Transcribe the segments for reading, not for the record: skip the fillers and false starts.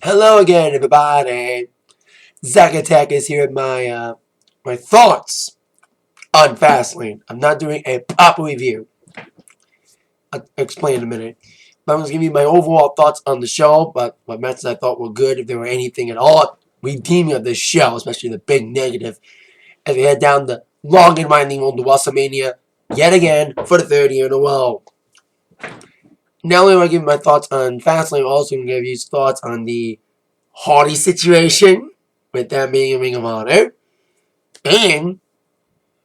Hello again, everybody. Zack Attack is here with my thoughts on Fastlane. I'm not doing a proper review. I'll explain in a minute. But I'm going to give you my overall thoughts on the show, but what matches I thought were good, if there were anything at all redeeming of this show, especially the big negative, as we head down the long and winding road to WrestleMania yet again for the third year in a row. Not only will I give you my thoughts on Fastlane, I'm also going to give you thoughts on the Hardy situation, with them being a Ring of Honor, and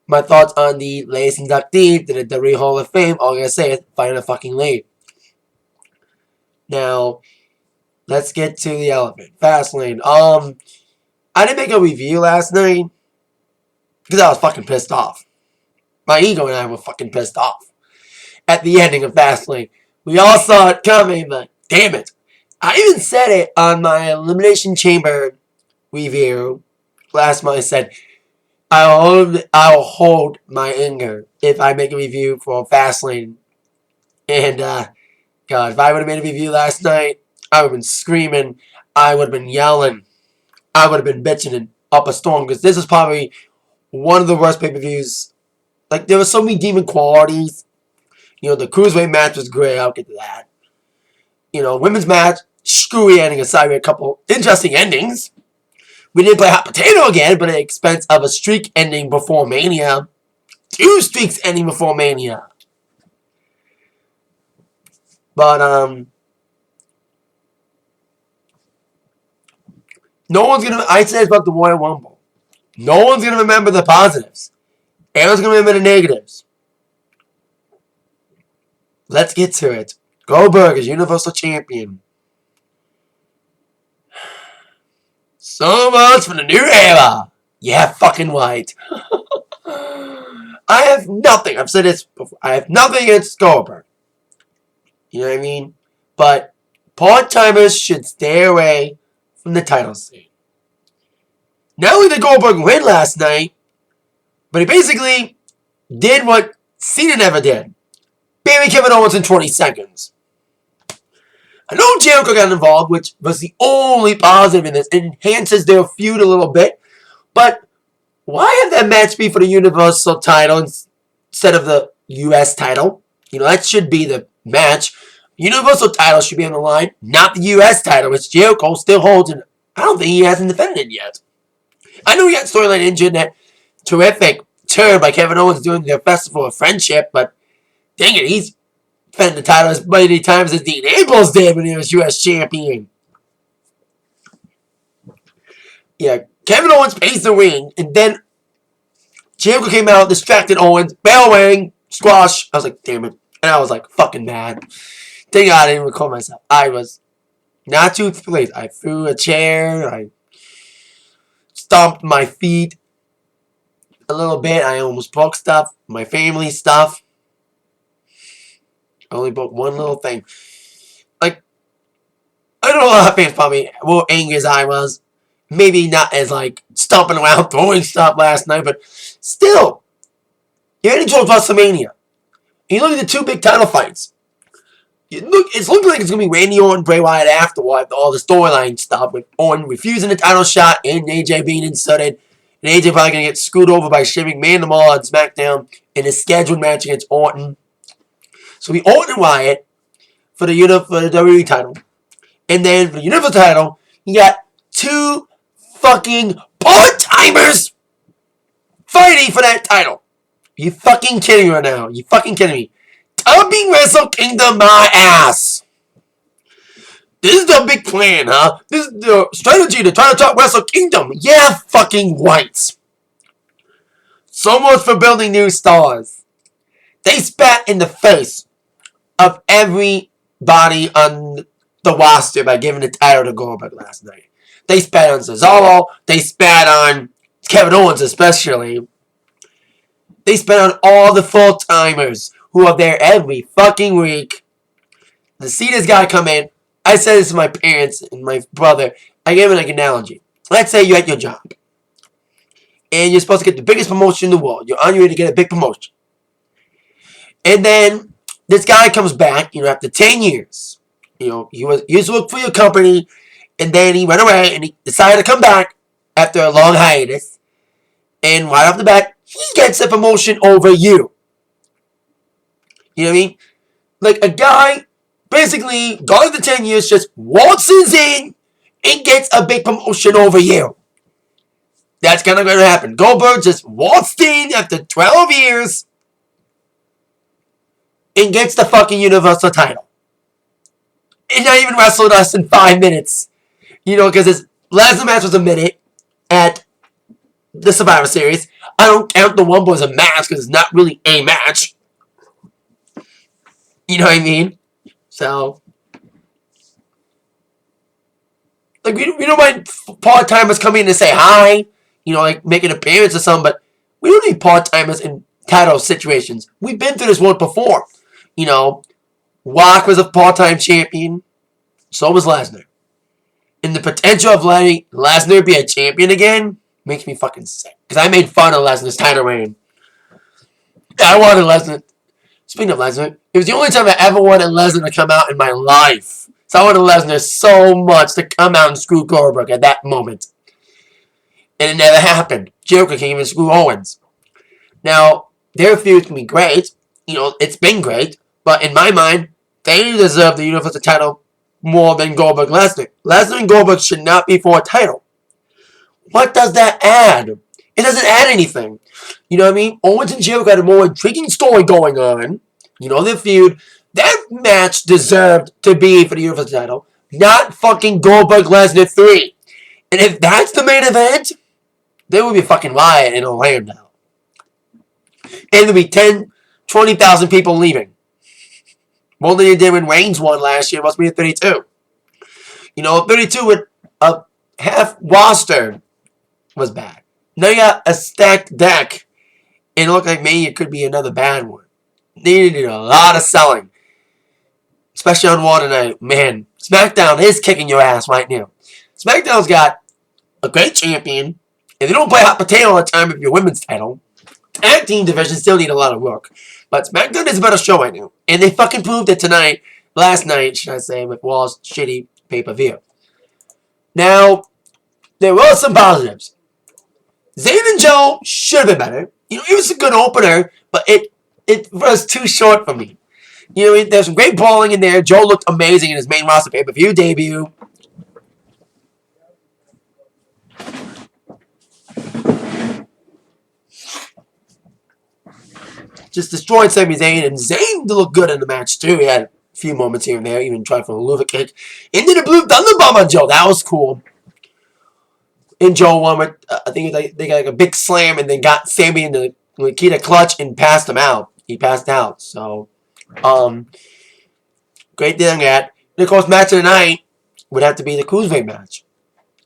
my thoughts on the latest inductee to the WWE Hall of Fame. All I'm gonna say is find a fucking lane. Now, let's get to the elephant. Fastlane. I didn't make a review last night because I was fucking pissed off. My ego and I were fucking pissed off at the ending of Fastlane. We all saw it coming, but damn it. I even said it on my Elimination Chamber review last month. I said, I'll hold my anger if I make a review for Fastlane. And, God, if I would have made a review last night, I would have been screaming. I would have been yelling. I would have been bitching and up a storm. Because this is probably one of the worst pay-per-views. Like, there were so many demon qualities. You know, the Cruiserweight match was great. I'll get to that. You know, women's match, screwy ending aside. We had a couple interesting endings. We didn't play hot potato again, but at the expense of a streak ending before Mania. 2 streaks ending before Mania. But, no one's gonna, I said it's about the Royal Rumble. No one's gonna remember the positives. Everyone's gonna remember the negatives. Let's get to it. Goldberg is Universal Champion. So much for the new era. Yeah, fucking right. I have nothing. I've said this before. I have nothing against Goldberg. You know what I mean? But part-timers should stay away from the title scene. Not only did Goldberg win last night, but he basically did what Cena never did. Baby Kevin Owens in 20 seconds. I know Jericho got involved, which was the only positive in this. It enhances their feud a little bit. But why have that match be for the Universal title instead of the U.S. title? You know, that should be the match. Universal title should be on the line, not the U.S. title, which Jericho still holds. And I don't think he hasn't defended it yet. I know he got storyline injured in that terrific turn by Kevin Owens doing their Festival of Friendship, but dang it, he's defended the title as many times as Dean Ambrose did when he was U.S. champion. Yeah, Kevin Owens paced the ring, and then Jericho came out, distracted Owens, bell rang, squash. I was like, damn it. And I was like, fucking mad. Thank God I didn't record myself. I was not too pleased. I threw a chair, I stomped my feet a little bit. I almost broke stuff, my family stuff. I only broke one little thing. Like, I don't know, a lot of fans probably were angry as I was. Maybe not as, like, stomping around, throwing stuff last night, but still, you're heading towards WrestleMania. You look at the 2 big title fights. It's looking like it's going to be Randy Orton and Bray Wyatt afterward, all the storyline stuff, with Orton refusing the title shot and AJ being inserted. And AJ probably going to get screwed over by Shane McMahon tomorrow on SmackDown in a scheduled match against Orton. So we Orton and Wyatt for the WWE title. And then for the Universal title, you got 2 fucking part-timers fighting for that title. You fucking kidding me right now? You fucking kidding me? Dumping Wrestle Kingdom my ass. This is the big plan, huh? This is the strategy to try to top Wrestle Kingdom. Yeah, fucking whites. So much for building new stars. They spat in the face of everybody on the roster by giving the title to Goldberg last night. They spat on Cesaro. They spat on Kevin Owens especially. They spat on all the full-timers who are there every fucking week. The Cena's got to come in. I said this to my parents and my brother. I gave it like an analogy. Let's say you're at your job. And you're supposed to get the biggest promotion in the world. You're on your way to get a big promotion. And then this guy comes back, after 10 years. He used to work for your company. And then he went away and he decided to come back after a long hiatus. And right off the bat, he gets a promotion over you. You know what I mean? Like a guy, basically, gone of the 10 years, just waltzes in and gets a big promotion over you. That's kind of going to happen. Goldberg just waltzed in after 12 years and gets the fucking Universal title. And not even wrestled us in 5 minutes. You know, because his last match was a minute at the Survivor Series. I don't count the one as a match because it's not really a match. You know what I mean? So, like, we don't mind part-timers coming in to say hi, you know, like, make an appearance or something, but we don't need part-timers in title situations. We've been through this one before. You know, Rock was a part-time champion. So was Lesnar. And the potential of letting Lesnar be a champion again makes me fucking sick. Because I made fun of Lesnar's title reign. I wanted Lesnar. Speaking of Lesnar, it was the only time I ever wanted Lesnar to come out in my life. So I wanted Lesnar so much to come out and screw Goldberg at that moment. And it never happened. Jericho can't even screw Owens. Now, their feud can be great. You know, it's been great. But in my mind, they deserve the Universal title more than Goldberg Lesnar. Lesnar and Goldberg should not be for a title. What does that add? It doesn't add anything. You know what I mean? Owens and Jericho had a more intriguing story going on. You know, their feud. That match deserved to be for the Universal title. Not fucking Goldberg Lesnar 3. And if that's the main event, there would be a fucking riot in Orlando. And there'd be 10, 20,000 people leaving. More than you did when Reigns won last year. It must be a 32. You know, 32 with a half roster was bad. Now you got a stacked deck. And it looked like maybe it could be another bad one. They needed a lot of selling. Especially on Raw tonight. Man, SmackDown is kicking your ass right now. SmackDown's got a great champion. And they don't play hot potato all the time with your women's title. Tag team division still need a lot of work. But SmackDown is a better show right now. And they fucking proved it tonight. Last night, should I say, with Raw's shitty pay-per-view. Now, there were some positives. Zayn and Joe should have been better. You know, it was a good opener, but it was too short for me. You know, there's some great brawling in there. Joe looked amazing in his main roster pay-per-view debut. Just destroyed Sami Zayn, and Zayn looked good in the match too. He had a few moments here and there, even tried for a luva kick. Into the blue thunderbomb on Joe. That was cool. And Joe won with, I think they got like a big slam and then got Sami in the Nikita clutch and passed him out. He passed out. So, great doing that. And of course, match of the night would have to be the Cruiserweight match.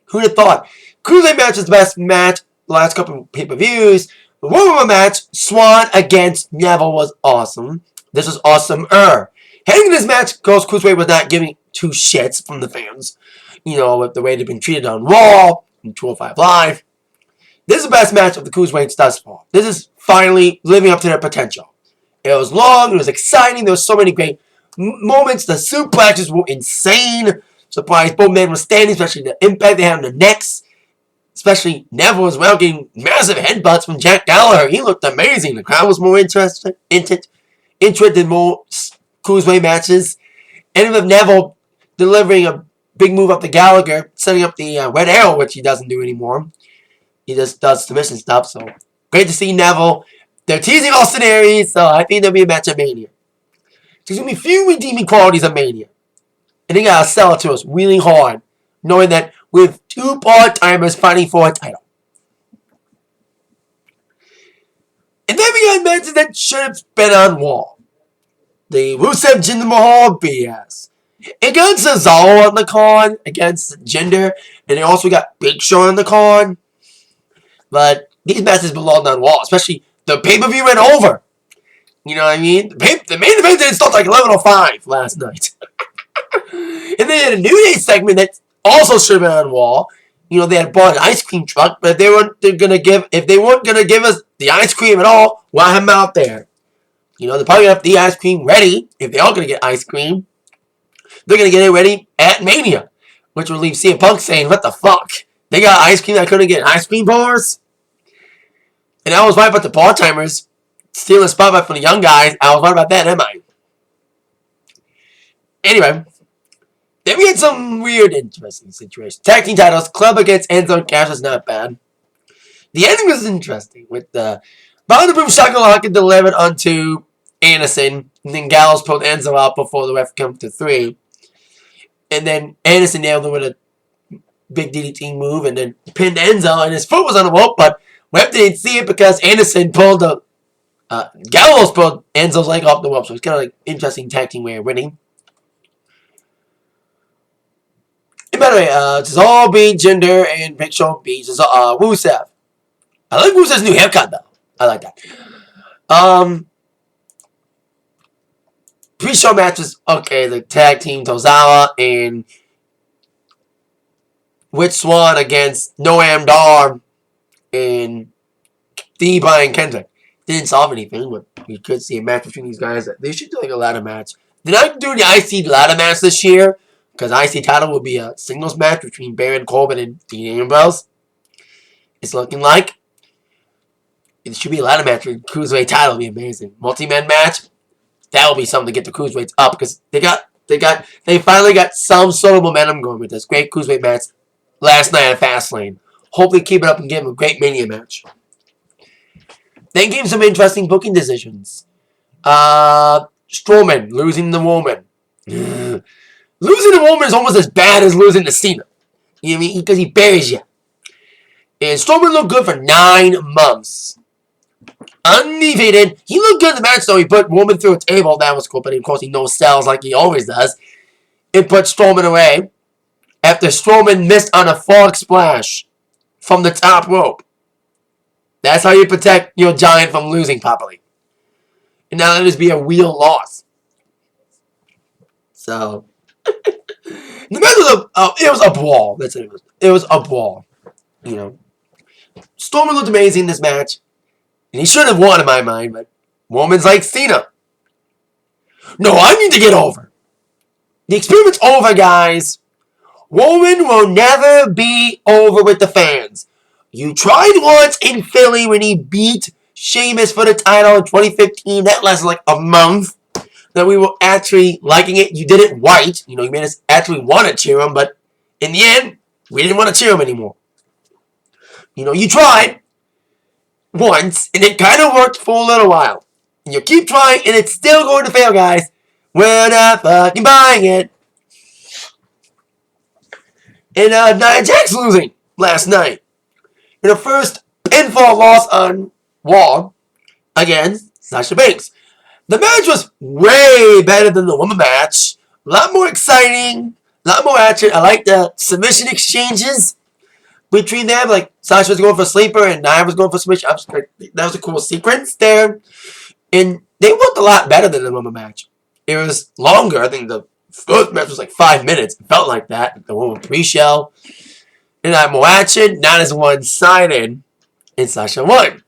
Who'd have thought? Cruiserweight match is the best match the last couple of pay-per-views. The Royal match, Swan against Neville, was awesome. This was awesomer. Heading into this match, of course, Cruiserweight was not giving two shits from the fans. You know, with the way they've been treated on Raw and 205 Live. This is the best match of the Cruiserweights thus far. This is finally living up to their potential. It was long, it was exciting, there were so many great moments. The suplexes were insane. Surprised both men were standing, especially the impact they had on the necks. Especially Neville as well, getting massive headbutts from Jack Gallagher. He looked amazing. The crowd was more interested in more Cruiserweight matches. And with Neville delivering a big move up to Gallagher, setting up the Red Arrow, which he doesn't do anymore. He just does submission stuff. So great to see Neville. They're teasing Austin Aries, so I think there'll be a match at Mania. There's going to be few redeeming qualities of Mania. And they got to sell it to us really hard, knowing that with two part-timers fighting for a title. And then we got matches that should have been on Raw. The Rusev Jinder Mahal BS. It got Cesaro on the card against Jinder. And they also got Big Show on the card. But these matches belonged on Raw. Especially the pay-per-view went over. You know what I mean? The main event didn't start like 11:05 last night. And they had a New Day segment that also should have been on Raw. You know, they had bought an ice cream truck, but if they weren't gonna give us the ice cream at all, why have them out there? You know, they're probably gonna have the ice cream ready. If they are gonna get ice cream, they're gonna get it ready at Mania. which would leave CM Punk saying, what the fuck? They got ice cream I couldn't get in ice cream bars? And I was right about the part-timers stealing a spotlight from the young guys. I was right about that, am I? Anyway, then we had some weird, interesting situations. Tag team titles, Club against Enzo and Cash is not bad. The ending was interesting with the Bottom of the Boom Shakalaka delivered onto Anderson. And then Gallows pulled Enzo out before the ref come to 3. And then Anderson nailed him with a big DDT move and then pinned Enzo. And his foot was on the rope, but ref didn't see it because Anderson pulled the... Gallows pulled Enzo's leg off the rope. So it's kind of like interesting tag team way of winning. And by the way, Cesaro beat Jinder and Big Show beat Rusev. I like Rusev's new haircut though. I like that. Pre-show matches, okay, the tag team Tozawa and Witch Swan against Noam Dar and D. Brian Kendrick. Didn't solve anything, but you could see a match between these guys. They should do like a ladder match. They're not doing the IC ladder match this year, because IC title will be a singles match between Baron Corbin and Dean Ambrose. It's looking like. It should be a ladder match for the Cruiserweight title. It would be amazing. Multi-man match. That will be something to get the Cruiserweights up, because they finally got some sort of momentum going with this great Cruiserweight match last night at Fastlane. Hopefully keep it up and give them a great Mania match. Then came some interesting booking decisions. Strowman losing the woman. Losing the woman is almost as bad as losing to Cena. You know what I mean? Because he buries you. And Strowman looked good for 9 months. Undefeated. He looked good in the match, though. He put Woman through a table. That was cool. But, of course, he no-sells like he always does. It put Strowman away after Strowman missed on a frog splash from the top rope. That's how you protect your giant from losing properly. And now let this be a real loss. So, the match was it was a brawl. That's what it was. It was a brawl. You know, Strowman looked amazing in this match. And he should have won in my mind, but Woman's like Cena. No, I need to get over. The experiment's over, guys. Woman will never be over with the fans. You tried once in Philly when he beat Sheamus for the title in 2015. That lasted like a month. That we were actually liking it. You did it right. You know, you made us actually want to cheer him, but in the end, we didn't want to cheer him anymore. You know, you tried once, and it kind of worked for a little while. And you keep trying, and it's still going to fail, guys. We're not fucking buying it. And Nia Jax losing last night. In her first pinfall loss on Raw against Sasha Banks. The match was way better than the woman match. A lot more exciting. A lot more action. I like the submission exchanges between them. Like, Sasha was going for a sleeper and Nia was going for a submission. That was a cool sequence there. And they worked a lot better than the woman match. It was longer. I think the first match was like 5 minutes. It felt like that. The woman pre-show. And I'm watching. Not as one-sided. And Sasha won.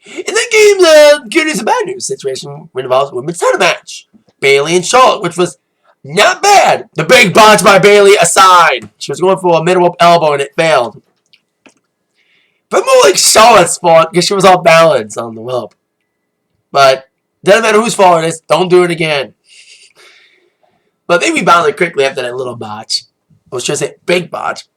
And then came the good news and bad news situation when it involves women's title match. Bayley and Charlotte, which was not bad. The big botch by Bayley aside. She was going for a middle-rope elbow and it failed. But more like Charlotte's fault because she was off balance on the rope. But doesn't matter whose fault it is. Don't do it again. But they rebounded quickly after that little botch. I was trying to say big botch.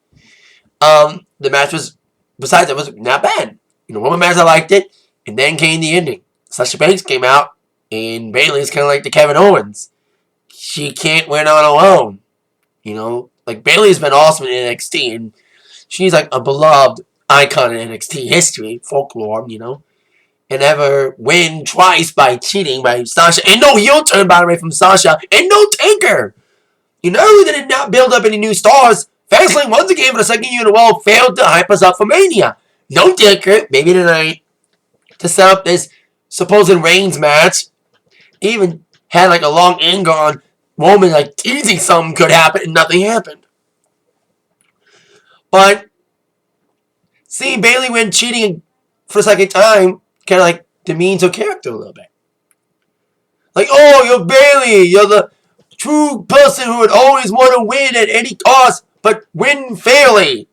The match was, besides that, was not bad. You know, woman match, I liked it. And then came the ending. Sasha Banks came out, and Bayley's kind of like the Kevin Owens. She can't win on her own. You know, like Bayley's been awesome in NXT, and she's like a beloved icon in NXT history, folklore, you know. And have her win twice by cheating by Sasha. And no heel turn, by the way, from Sasha. And no taker. You know, they did not build up any new stars. Fastlane once again for the second year in a row failed to hype us up for Mania. No taker, maybe tonight, to set up this supposed Reigns match. Even had like a long angle on Roman like teasing something could happen and nothing happened. But seeing Bayley win cheating for the second time kind of like demeans her character a little bit. Like, oh, you're Bayley, you're the true person who would always want to win at any cost, but win fairly.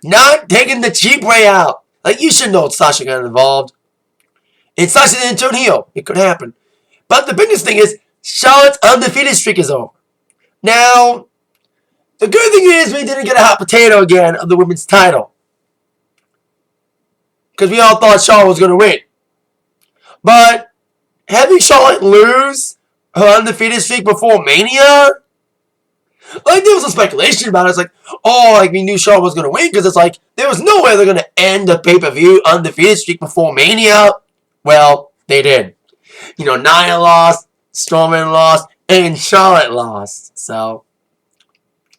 Not taking the cheap way out. Like, you should know Sasha got involved. And Sasha didn't turn heel. It could happen. But the biggest thing is, Charlotte's undefeated streak is over. Now, the good thing is we didn't get a hot potato again of the women's title. Because we all thought Charlotte was going to win. But having Charlotte lose her undefeated streak before Mania? Like, there was some speculation about it. It's like, oh, like, we knew Charlotte was going to win because it's like, there was no way they're going to end the pay-per-view undefeated streak before Mania. Well, they did. You know, Nia lost, Strowman lost, and Charlotte lost. So,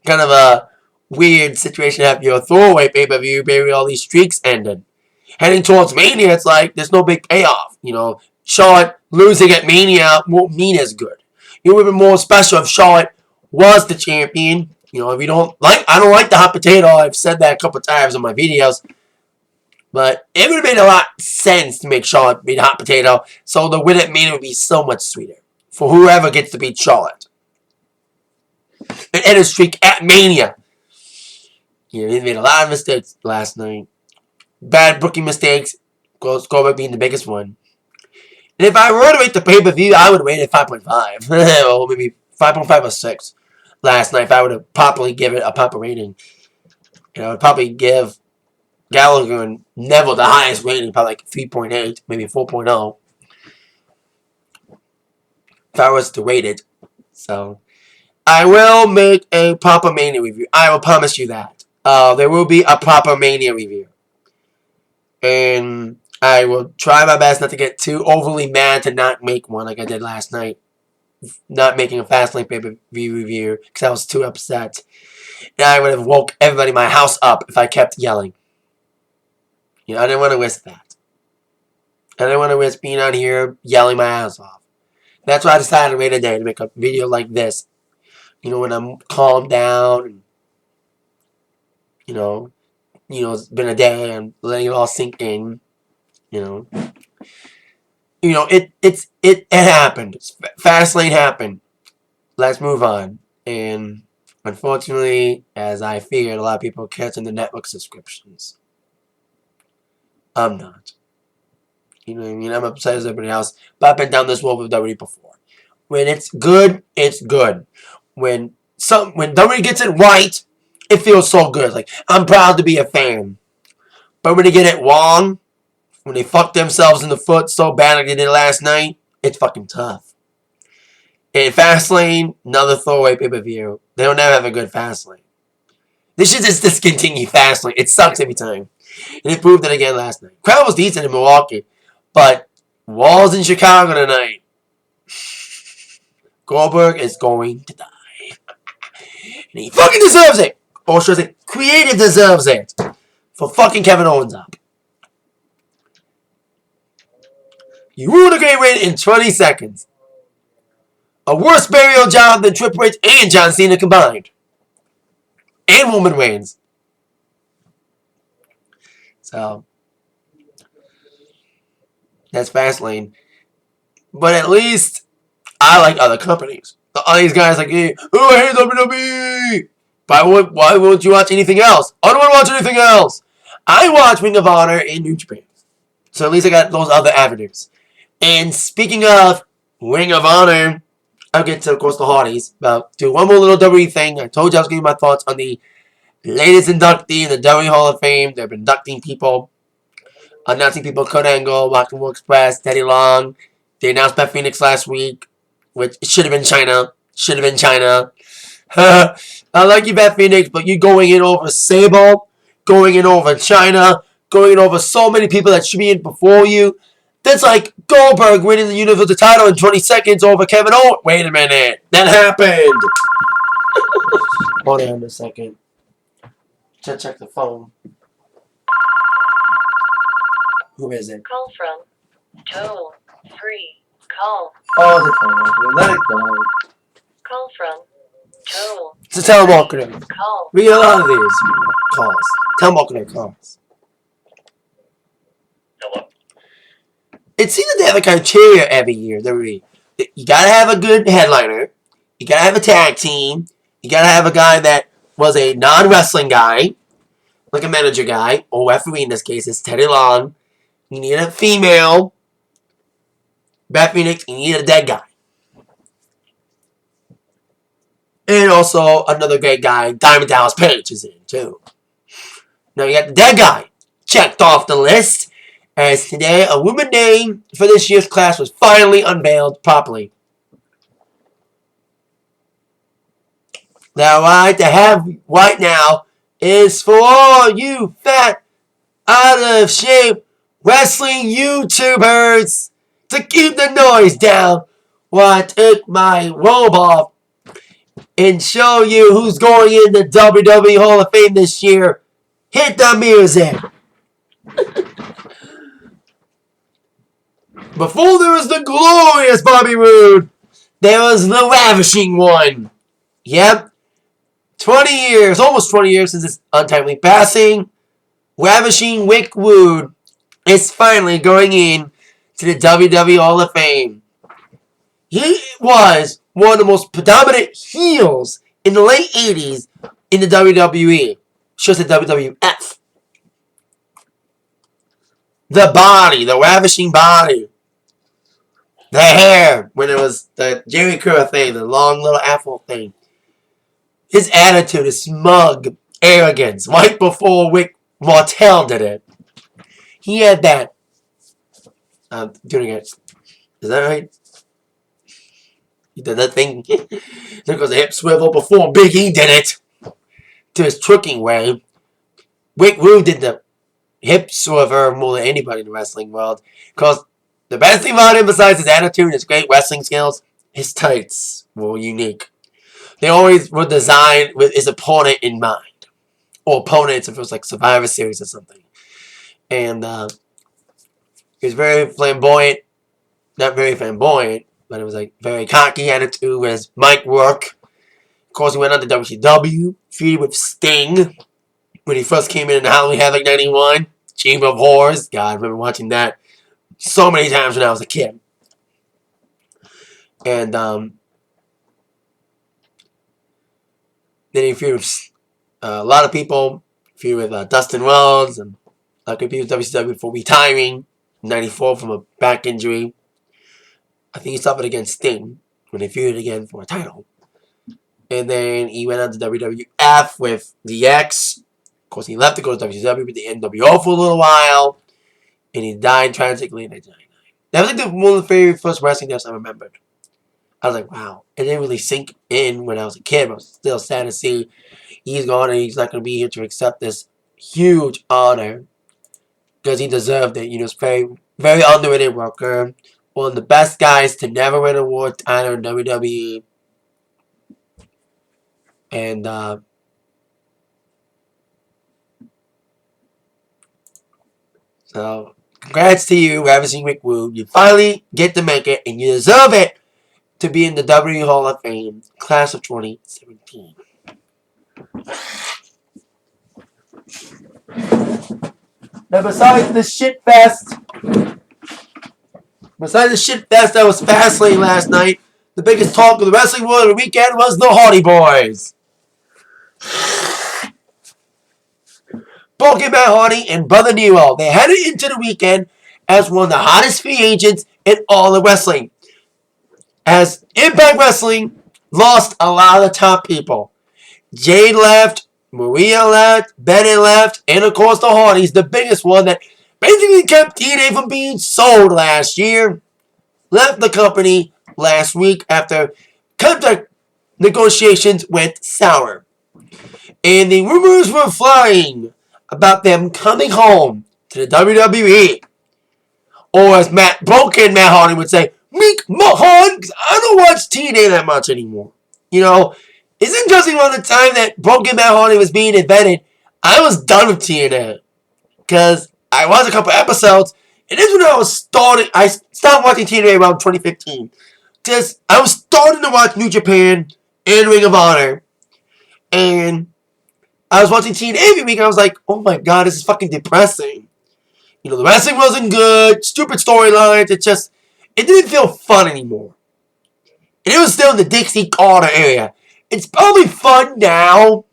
kind of a weird situation to have your throwaway pay-per-view, maybe all these streaks ended. Heading towards Mania, it's like, there's no big payoff. You know, Charlotte losing at Mania won't mean as good. It would have been more special if Charlotte was the champion. You know, if you don't like, I don't like the hot potato. I've said that a couple times in my videos. But it would have made a lot of sense to make Charlotte be the hot potato. So the win at Mania would be so much sweeter for whoever gets to beat Charlotte. And end a streak at Mania. You know, they made a lot of mistakes last night. Bad booking mistakes. Goldberg being the biggest one. And if I were to rate the pay-per-view, I would rate it 5.5. Or maybe 5.5 or 6 last night if I would have properly given it a proper rating. You know, I would probably give Gallagher and Neville the highest rating, probably like 3.8, maybe 4.0. If I was to rate it. So, I will make a proper Mania review. I will promise you that. There will be a proper Mania review. And I will try my best not to get too overly mad to not make one like I did last night. Not making a Fastlane pay-per-view review because I was too upset. And I would have woke everybody in my house up if I kept yelling. You know, I didn't want to risk that. I didn't want to risk being out here yelling my ass off. That's why I decided to wait a day to make a video like this. You know, when I'm calmed down. And, you know, it's been a day and letting it all sink in. You know, it happened. Fastlane happened. Let's move on. And unfortunately, as I feared, a lot of people are catching the network subscriptions. I'm not. You know what I mean? I'm upset as everybody else. But I've been down this road with WWE before. When it's good, it's good. When WWE gets it right, it feels so good. Like, I'm proud to be a fan. But when they get it wrong, when they fuck themselves in the foot so bad like they did last night, it's fucking tough. And Fastlane, another throwaway pay-per-view. They don't ever have a good Fastlane. They should just discontinue Fastlane. It sucks every time. And they proved it again last night. Crowd was decent in Milwaukee. But Walls in Chicago tonight. Goldberg is going to die. And he fucking deserves it. Or should I say, Creative deserves it. For fucking Kevin Owens up. You ruined a great win in 20 seconds. A worse burial job than Triple H and John Cena combined. And Roman Reigns. So, that's Fastlane. But at least, I like other companies. All these guys like, hey, oh, I hate WWE. But why won't you watch anything else? I don't want to watch anything else. I watch Ring of Honor and New Japan. So at least I got those other avenues. And speaking of Ring of Honor, I'll get to, of course, the Hardys. But do one more little WWE thing. I told you I was giving my thoughts on the latest inductee in the WWE Hall of Fame. They're inducting people. Announcing people, Kurt Angle, Rock'n'Roll Express, Teddy Long. They announced Beth Phoenix last week, which should have been China. Should have been China. I like you, Beth Phoenix, but you going in over Sable, going in over China, going in over so many people that should be in before you. That's like Goldberg winning the Universal title in 20 seconds over Kevin Owens. Wait a minute. That happened. Hold on a second. Check the phone. Who is it? Call from toll free call. Oh, the phone. Let it go. Call from toll. It's a telemarketer. Call. We get a lot of these calls. Telemarketer calls. Hello. It seems that they have a criteria every year. You gotta have a good headliner. You gotta have a tag team. You gotta have a guy that was a non-wrestling guy, like a manager guy, or referee in this case is Teddy Long. You need a female Beth Phoenix. You need a dead guy. And also another great guy, Diamond Dallas Page, is in too. Now you got the dead guy checked off the list, as today a woman name for this year's class was finally unveiled properly. Now, what I have right now is for all you fat, out of shape wrestling YouTubers to keep the noise down while I take my robe off and show you who's going in the WWE Hall of Fame this year. Hit the music. Before there was the glorious Bobby Roode, there was the ravishing one. Yep. 20 years, almost 20 years since his untimely passing, ravishing Wwe Fastlane is finally going in to the WWE Hall of Fame. He was one of the most predominant heels in the late 80s in the WWE. Should have said WWF. The body, the ravishing body. The hair, when it was the Jerry Curl thing, the long little afro thing. His attitude, his smug arrogance, right before Rick Martel did it. He had that. I'm doing it. Is that right? He did that thing. There goes a hip swivel before Big E did it. To his tricking way. Wwe Fastlane did the hip swivel more than anybody in the wrestling world. Because the best thing about him, besides his attitude and his great wrestling skills, his tights were unique. They always were designed with his opponent in mind. Or opponents if it was like Survivor Series or something. And he was very flamboyant. Not very flamboyant, but it was like very cocky attitude with his mic work. Of course, he went on to WCW, feuded with Sting when he first came in Halloween Havoc 91. Chamber of Horrors. God, I remember watching that so many times when I was a kid. And then he feuded with a lot of people. Feuded with Dustin Rhodes and a lot of people with WCW before retiring in 94 from a back injury. I think he suffered against Sting when they feuded again for a title. And then he went on to WWF with DX. Of course, he left to go to WCW with the NWO for a little while. And he died tragically in 1999. That was like one of the very first wrestling deaths I remembered. I was like, wow. It didn't really sink in when I was a kid, but I was still sad to see he's gone and he's not going to be here to accept this huge honor. Because he deserved it. You know, he's very, very underrated worker. One of the best guys to never win an award either in WWE. And so congrats to you, Ravishing Wwe Fastlane. You finally get to make it, and you deserve it to be in the WWE Hall of Fame, class of 2017. Now, besides the shit fest that was Fastlane last night, the biggest talk of the wrestling world of the weekend was the Hardy Boys. Broken Matt Hardy and Brother Nero. They headed into the weekend as one of the hottest free agents in all of wrestling. As Impact Wrestling lost a lot of the top people. Jade left, Maria left, Bennett left, and of course the Hardys, the biggest one that basically kept TNA from being sold last year, left the company last week after contract negotiations went sour. And the rumors were flying about them coming home to the WWE. Or as Broken Matt Hardy would say, Meek Mahan, because I don't watch TNA that much anymore. You know, it's interesting around the time that Broken Matt Hardy was being invented, I was done with TNA. Because I watched a couple episodes, and this is when I stopped watching TNA around 2015. Because I was starting to watch New Japan and Ring of Honor. And I was watching TNA every week, and I was like, oh my god, this is fucking depressing. You know, the wrestling wasn't good, stupid storylines, it didn't feel fun anymore. And it was still in the Dixie Carter area. It's probably fun now,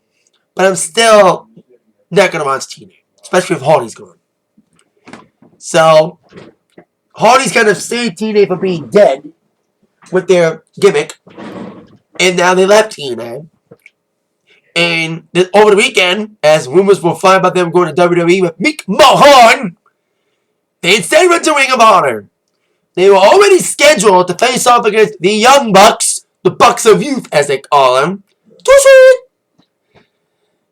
but I'm still not going to watch TNA. Especially if Hardy's gone. So, Hardy's kind of saved TNA from being dead with their gimmick. And now they left TNA. And over the weekend, as rumors were flying about them going to WWE with Mick Mahon, they instead went to Ring of Honor. They were already scheduled to face off against the Young Bucks, the Bucks of Youth, as they call them,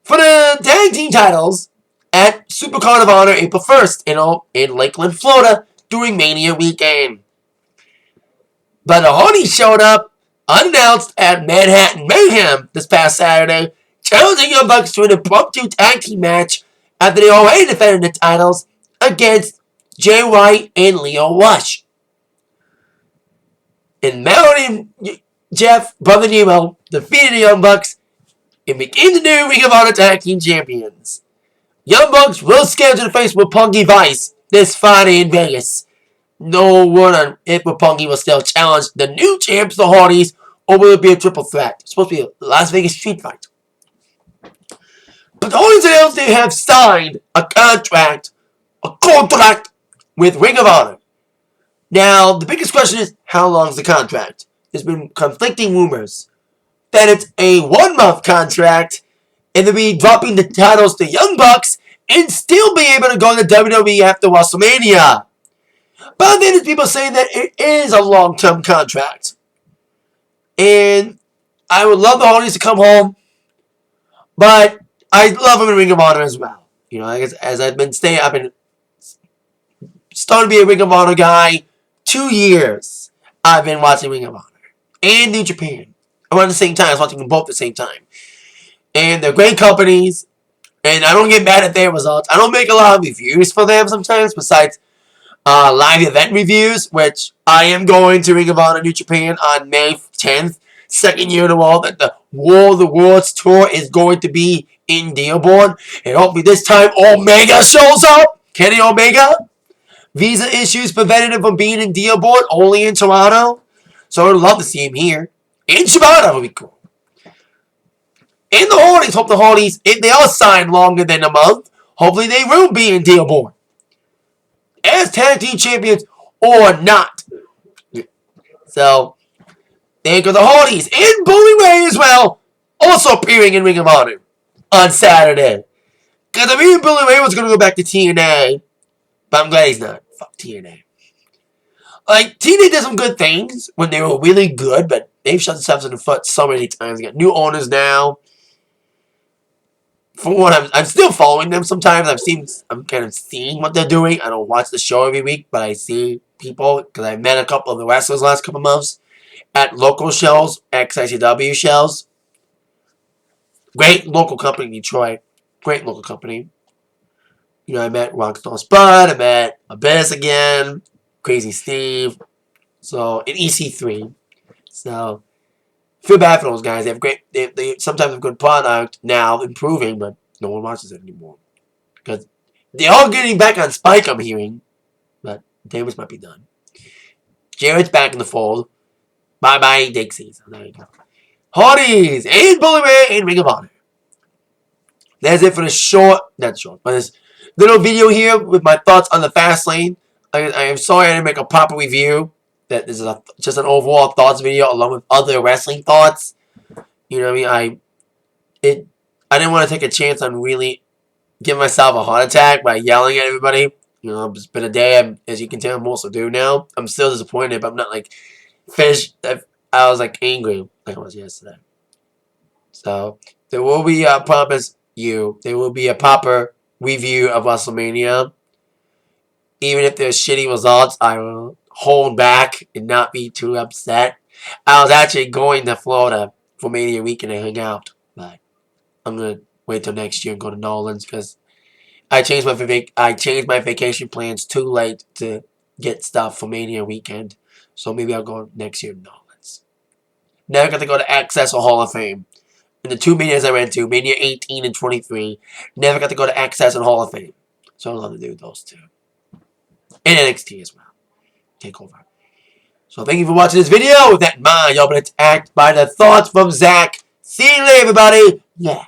for the tag team titles at SuperCard of Honor April 1st in Lakeland, Florida, during Mania weekend. But the Hardys showed up unannounced at Manhattan Mayhem this past Saturday, challenging Young Bucks to an impromptu tag team match after they already defended the titles against Jay White and Leo Rush. And Melody and Jeff, Brother Nemo, defeated the Young Bucks and became the new Ring of Honor Tag Team Champions. Young Bucks will schedule to face Roppongi Vice this Friday in Vegas. No word on if Roppongi will still challenge the new champs, the Hardys, or will it be a triple threat? It's supposed to be a Las Vegas street fight. But the Hardys announced they have signed a contract with Ring of Honor. Now, the biggest question is, how long is the contract? There's been conflicting rumors that it's a 1-month contract and they'll be dropping the titles to Young Bucks and still be able to go to WWE after WrestleMania. But then there's people saying that it is a long-term contract. And I would love the Hardys to come home, but I love them in Ring of Honor as well. You know, as I've been saying, I've been starting to be a Ring of Honor guy. 2 years I've been watching Ring of Honor and New Japan around the same time. I was watching them both at the same time. And they're great companies, and I don't get mad at their results. I don't make a lot of reviews for them sometimes, besides live event reviews, which I am going to Ring of Honor New Japan on May 10th. Second year in a row that the War of the Worlds tour is going to be in Dearborn. And hopefully this time Omega shows up. Kenny Omega. Visa issues prevented him from being in Dearborn, only in Toronto. So I'd love to see him here. In Shibata would be cool. And the Hardys, hope the Hardys, if they are signed longer than a month, hopefully they will be in Dearborn as tag team champions or not. So, think of the Hardys and Bully Ray as well, also appearing in Ring of Honor on Saturday. Because I mean, Bully Ray was going to go back to TNA, but I'm glad he's not. Fuck TNA. Like, TNA did some good things when they were really good, but they've shot themselves in the foot so many times. They got new owners now. For what I'm still following them sometimes. I'm kind of seeing what they're doing. I don't watch the show every week, but I see people, because I met a couple of the wrestlers last couple of months at local shows, XICW shows. Great local company in Detroit. Great local company. You know, I met Rockstar Spud, I met Abyss again, Crazy Steve, so, and EC3. So, feel bad for those guys. They have great. They sometimes have good product now, improving, but no one watches it anymore because they're all getting back on Spike. I'm hearing, but damage might be done. Jarrett's back in the fold. Bye bye Dixie. So there you go. Hardys and Bully Ray and Ring of Honor. That's it for the but this little video here with my thoughts on the Fastlane. I am sorry I didn't make a proper review. That this is just an overall thoughts video along with other wrestling thoughts. You know what I mean? I didn't want to take a chance on really giving myself a heart attack by yelling at everybody. You know, it's been a day, as you can tell, I'm also due now. I'm still disappointed, but I'm not like finished. I was like angry like I was yesterday. So there will be, I promise you, there will be a proper review of WrestleMania. Even if there's shitty results, I will hold back and not be too upset. I was actually going to Florida for Mania weekend and hang out, but I'm gonna wait till next year and go to Nolan's because I changed my vacation plans too late to get stuff for Mania weekend. So maybe I'll go next year to Nolan's. Never got to go to Access or Hall of Fame. In the 2 Manias I went to, Mania 18 and 23, never got to go to Access and Hall of Fame. So I'd love to do those two. And NXT as well. Take over. So thank you for watching this video. With that in mind, y'all been attacked by the thoughts from Zach. See you later, everybody. Yeah.